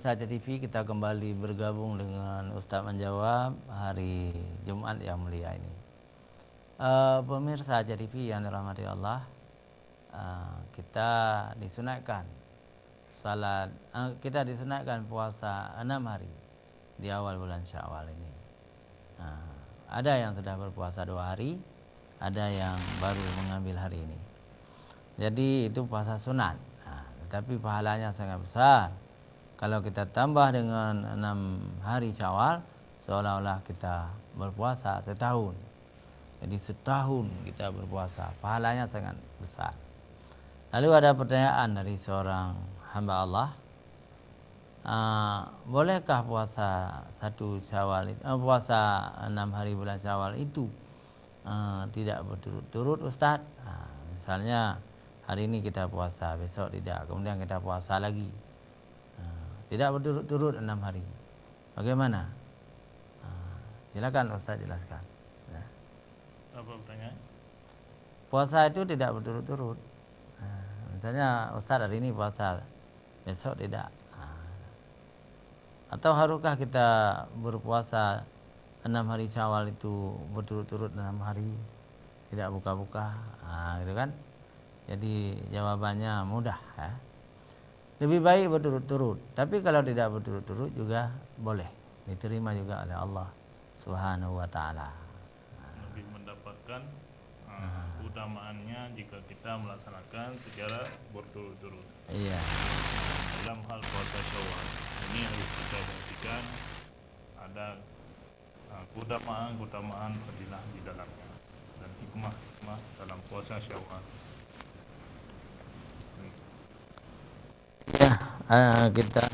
pemirsa TV, kita kembali bergabung dengan Ustaz Menjawab hari Jumat yang mulia ini. Pemirsa TV yang dirahmati Allah, kita disunatkan puasa 6 hari di awal bulan Syawal ini. Ada yang sudah berpuasa 2 hari, ada yang baru mengambil hari ini. Jadi itu puasa sunat, tetapi pahalanya sangat besar. Kalau kita tambah dengan 6 hari Syawal, seolah-olah kita berpuasa setahun. Jadi setahun kita berpuasa, pahalanya sangat besar. Lalu ada pertanyaan dari seorang hamba Allah, bolehkah puasa 6 hari bulan Syawal itu tidak berturut-turut, Ustaz? Misalnya hari ini kita puasa, besok tidak, kemudian kita puasa lagi. Tidak berturut-turut 6 hari. Bagaimana? Silakan Ustaz jelaskan. Apa pertanyaan? Puasa itu tidak berturut-turut. Misalnya Ustaz hari ini puasa, besok tidak. Atau haruskah kita berpuasa 6 hari Syawal itu berturut-turut 6 hari, tidak buka-buka, gitu kan? Jadi jawabannya mudah, ya. Lebih baik berturut-turut. Tapi kalau tidak berturut-turut juga boleh, diterima juga oleh Allah Subhanahu wa taala. Lebih mendapatkan utamaannya jika kita melaksanakan secara berturut-turut. Iya. Dalam hal puasa Syawal ini harus kita perhatikan, ada keutamaan fadilah di dalamnya dan hikmah dalam puasa Syawal. Ya, kita.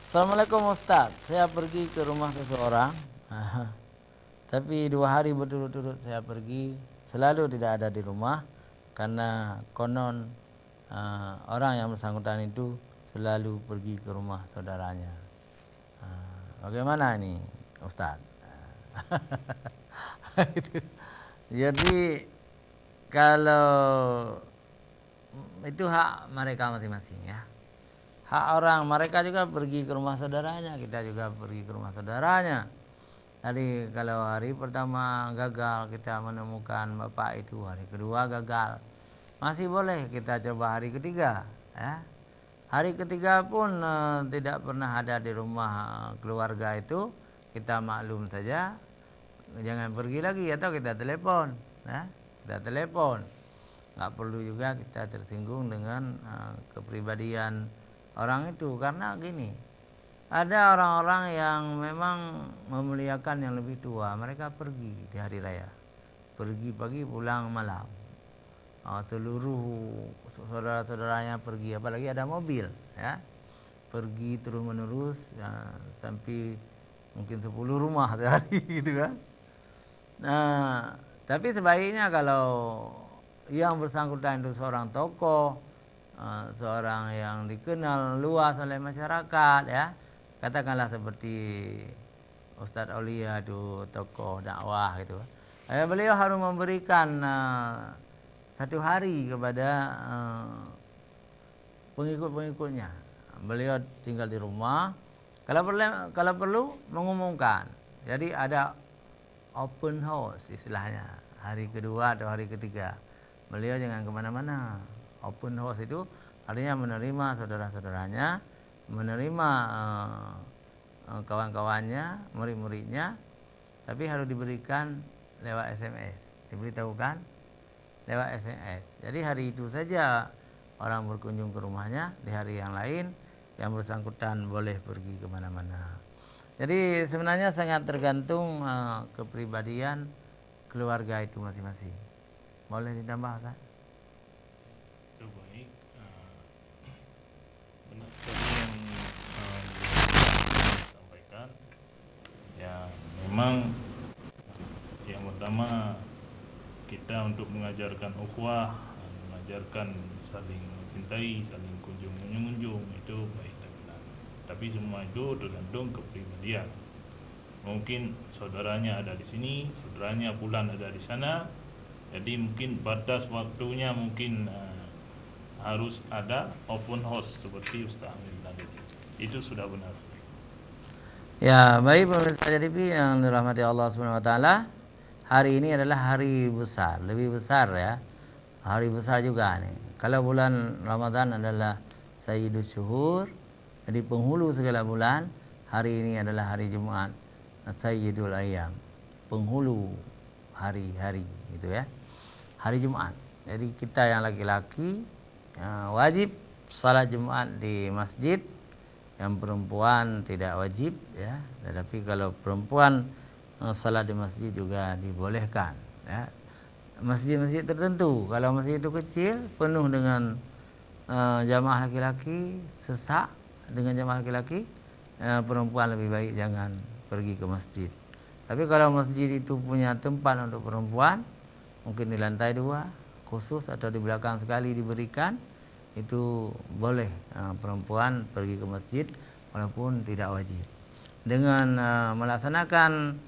Assalamualaikum Ustaz, saya pergi ke rumah seseorang, tapi 2 hari berturut-turut saya pergi, selalu tidak ada di rumah karena konon orang yang bersangkutan itu selalu pergi ke rumah saudaranya. Bagaimana ini Ustaz? Jadi kalau itu hak mereka masing-masing, ya. Hak orang, mereka juga pergi ke rumah saudaranya, kita juga pergi ke rumah saudaranya. Jadi kalau hari pertama gagal kita menemukan bapak itu, hari kedua gagal, masih boleh kita coba hari ketiga, ya. Hari ketiga pun tidak pernah ada di rumah keluarga itu, kita maklum saja, jangan pergi lagi, atau kita telepon, ya. Kita telepon, nggak perlu juga kita tersinggung dengan kepribadian orang itu, karena gini, ada orang-orang yang memang memuliakan yang lebih tua, mereka pergi di hari raya, pergi pagi pulang malam, seluruh saudara-saudaranya pergi, apalagi ada mobil, ya, pergi terus menerus, ya, sampai mungkin 10 rumah sehari gitu kan. Tapi sebaiknya kalau yang bersangkutan itu seorang tokoh, seorang yang dikenal luas oleh masyarakat, ya, katakanlah seperti Ustadz Aulia itu tokoh dakwah gitu, beliau harus memberikan 1 hari kepada pengikut-pengikutnya. Beliau tinggal di rumah, kalau perlu mengumumkan, jadi ada open house istilahnya, hari kedua atau hari ketiga beliau jangan kemana-mana. Open house itu artinya menerima saudara-saudaranya, menerima kawan-kawannya, murid-muridnya, tapi harus diberikan lewat SMS, diberitahukan lewat SMS. Jadi hari itu saja orang berkunjung ke rumahnya, di hari yang lain yang bersangkutan boleh pergi kemana-mana. Jadi sebenarnya sangat tergantung kepribadian keluarga itu masing-masing. Boleh ditambah, Ustaz? Itu baik. Benar tadi yang disampaikan. Ya, memang yang pertama kita untuk mengajarkan ukhuwah, mengajarkan saling mencintai, saling kunjung mengunjung, itu baik dan benar. Tapi semua itu tergantung kepribadian. Mungkin saudaranya ada di sini, saudaranya pulang ada di sana. Jadi mungkin batas waktunya mungkin harus ada open house seperti Ustaz Amir tadi. itu sudah benar. Ya, baik pemirsa JTV yang dirahmati Allah Subhanahu wa taala. Hari ini adalah hari besar, lebih besar ya. Hari besar juga nih. Kalau bulan Ramadan adalah Sayyidus Syuhur, jadi penghulu segala bulan, hari ini adalah hari Jumat, Sayyidul Ayyam, penghulu hari-hari gitu ya. Hari Jumat. Jadi kita yang laki-laki wajib salat Jumat di masjid, yang perempuan tidak wajib ya. Tetapi kalau perempuan salat di masjid juga dibolehkan ya. Masjid-masjid tertentu, kalau masjid itu kecil penuh dengan jamaah laki-laki, sesak dengan jamaah laki-laki, perempuan lebih baik jangan pergi ke masjid. Tapi kalau masjid itu punya tempat untuk perempuan, mungkin di lantai 2 khusus atau di belakang sekali diberikan, itu boleh perempuan pergi ke masjid walaupun tidak wajib. Dengan melaksanakan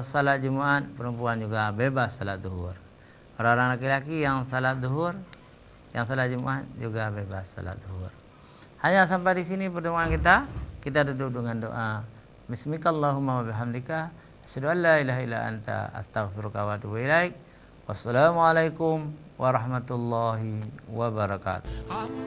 salat Jumat, perempuan juga bebas salat zuhur. Orang-orang laki-laki yang salat zuhur, yang salat Jumat juga bebas salat zuhur. Hanya sampai di sini pertemuan kita. Kita duduk dengan doa. Bismikallahumma wa bihamdika asyhadu an la ilaha illa anta astaghfiruka wa atubu ilaik. Wassalamualaikum warahmatullahi wabarakatuh.